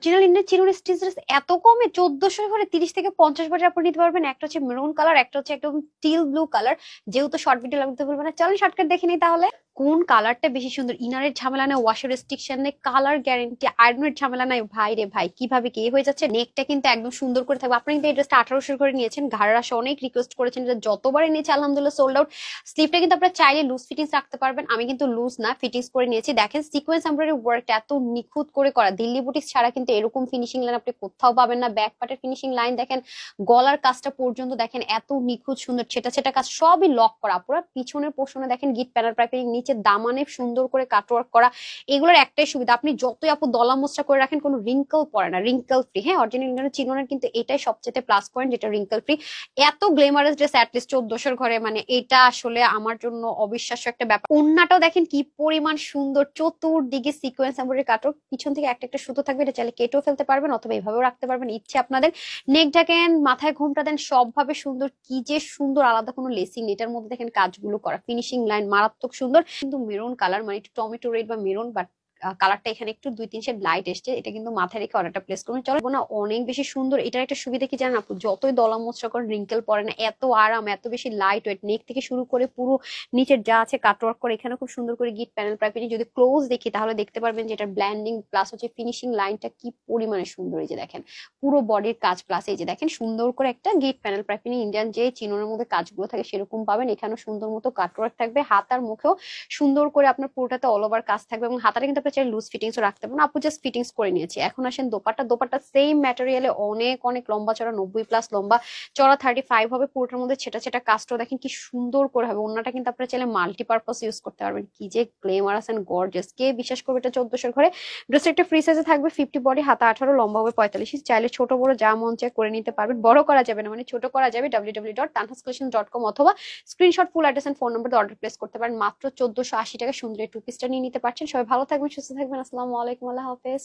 Original Indian চিরুনি stitch dress এত কমে 1400 করে 30 থেকে 50 বাজার আপনি নিতে পারবেন। একটা হচ্ছে মেরুন কালার, একটা হচ্ছে একদম টিল ব্লু কালার। যেহেতু শর্ট ভিডিও লাগতে বলবো না, চলেন শর্টকাট দেখে নিই তাহলে। কোন কালারটা বেশি সুন্দর, ইনারের ঝামেলা নাই, ওয়াশের রেস্ট্রিকশন নেই, কালার গ্যারেন্টি, আয়রনের ঝামেলা নাই। ভাই রে ভাই, কিভাবে কি হয়ে যাচ্ছে। নেকটা কিন্তু একদম সুন্দর করে থাকবে। আপনি কিন্তু এই ড্রেসটা 1800 করে নিয়েছেন, ঘাড়ের আসে অনেক রিকোয়েস্ট করেছেন, এটা যতবারই নিয়েছে আলহামদুলিল্লাহ সোল্ড আউট। স্লিভটা কিন্তু আপনারা চাইলে লুজ ফিটিংস রাখতে পারবেন, আমি কিন্তু লুজ না ফিটিংস করে নিয়েছি। দেখেন সিকোয়েন্স এমব্রয়ডারি ওয়ার্ক এত নিখুঁত করে করা, দিল্লি বুটিক্স ছাড়া কিন্তু এরকম ফিনিশিং লাইন আপনি কোথাও পাবেন না। ব্যাক পার্টের ফিনিশিং লাইন দেখেন, গলার কাজটা পর্যন্ত দেখেন এত নিখুঁত সুন্দর, ছেটা ছেটা কাজ সবই লক করা। পুরো পিছনের পোর্শনে দেখেন গিট প্যানেল পাইপিং, নিচে দামানে সুন্দর করে কাটওয়ার্ক করা। এগুলোর একটাই সুবিধা, আপনি যতই আপু দলা মোচড়া করে রাখেন কোনো রিঙ্কল পড়ে না, রিঙ্কল ফ্রি। হ্যাঁ, অরিজিনাল ইন্ডিয়ান চিনোনের কিন্তু এটাই সবচেয়ে প্লাস পয়েন্ট, যেটা রিঙ্কল ফ্রি। এত গ্লেমারাস ড্রেস অ্যাটলিস্ট 1400 ঘরে, মানে এটা আসলে আমার জন্য অবিশ্বাস্য একটা ব্যাপার। ওন্নাটাও দেখেন কি পরিমাণ সুন্দর, চতুর্দিকে সিকোয়েন্স এমব্রয়ডারি কাটওয়ার্ক, পিছন থেকে একটা একটা সুতো থাকবে, এটা চাইলে কেটেও ফেলতে পারবেন অথবা এভাবেও রাখতে পারবেন, ইচ্ছে আপনাদের। নেক ঢাকেন, মাথায় ঘোমটা দেন, সবভাবে সুন্দর। কি যে সুন্দর, আলাদা কোনো লেসিং, এটার মধ্যে দেখেন কাজগুলো করা, ফিনিশিং লাইন মারাত্মক সুন্দর। কিন্তু মেরুন কালার, মানে একটু টমেটো রেড বা মেরুন, বাট কালারটা এখানে একটু 2-3 শেড লাইট এসছে, এটা কিন্তু মাথায় রেখে অর্ডারটা প্লেস করুন। চলো না, অনেক বেশি সুন্দর। এটার একটা সুবিধা কি জানেন আপু, যতই দলা মোচড়া করেন রিঙ্কেল পড়ে না, এত আরাম, এত বেশি লাইট ওয়েট। নেক থেকে শুরু করে পুরো নিচের যা আছে কাটওয়ার্ক করে, এখানে খুব সুন্দর করে গিট প্যানেল পাইপিং। যদি ক্লোজ দেখি তাহলে দেখতে পারবেন যে এটার ব্ল্যান্ডিং প্লাস হচ্ছে ফিনিশিং লাইনটা কি পরিমাণে সুন্দর। এই যে দেখেন পুরো বডির কাজ, প্লাস এই যে দেখেন সুন্দর করে একটা গিট প্যানেল পাইপিং, ইন্ডিয়ান যে চিনোনের মধ্যে কাজগুলো থাকে সেরকম পাবেন। এখানেও সুন্দর মতো কাটওয়ার্ক থাকবে, হাতার মুখেও সুন্দর করে আপনার পুরোটাতে অল ওভার কাজ থাকবে, এবং হাতাটা কিন্তু আপনার চাইলে লুজ ফিটিংস রাখতে পারেন। আপু জাস্ট ফিটিংস করে নিয়েছি। এখন আসেন দোপাট্টা। দোপাট্টা সেম ম্যাটেরিয়ালে অনেক অনেক লম্বা চড়া, 90+ লম্বা, চড়া 35 হবে। পুরোটার মধ্যে ছেটা ছেটা কাজটা দেখেন কি সুন্দর করে হবে। ওন্নাটা কিন্তু আপনারা চাইলে মাল্টিপারপাস ইউজ করতে পারবেন। কি যে গ্লেমারাস এন্ড গর্জিয়াস, কে বিশ্বাস করবে এটা 1400 ঘরে। ড্রেসটা একটা ফ্রি সাইজে থাকবে, 50 বডি, হাতা 18, লম্বা হবে 45। চাইলে ছোট বড় যা মন চায় করে নিতে পারবেন। বড় করা যাবে না, মানে ছোট করা যাবে www.tanhascollection.com, অথবা screenshot full address and phone number দিয়ে অর্ডার প্লেস করতে পারেন। মাত্র 1480 টাকা সুন্দর এই টু পিসটা নিয়ে নিতে পারছেন। সবাই ভালো থাকবেন, সুস্থ থাকবেন। আসসালামু আলাইকুম, আল্লাহ হাফেজ।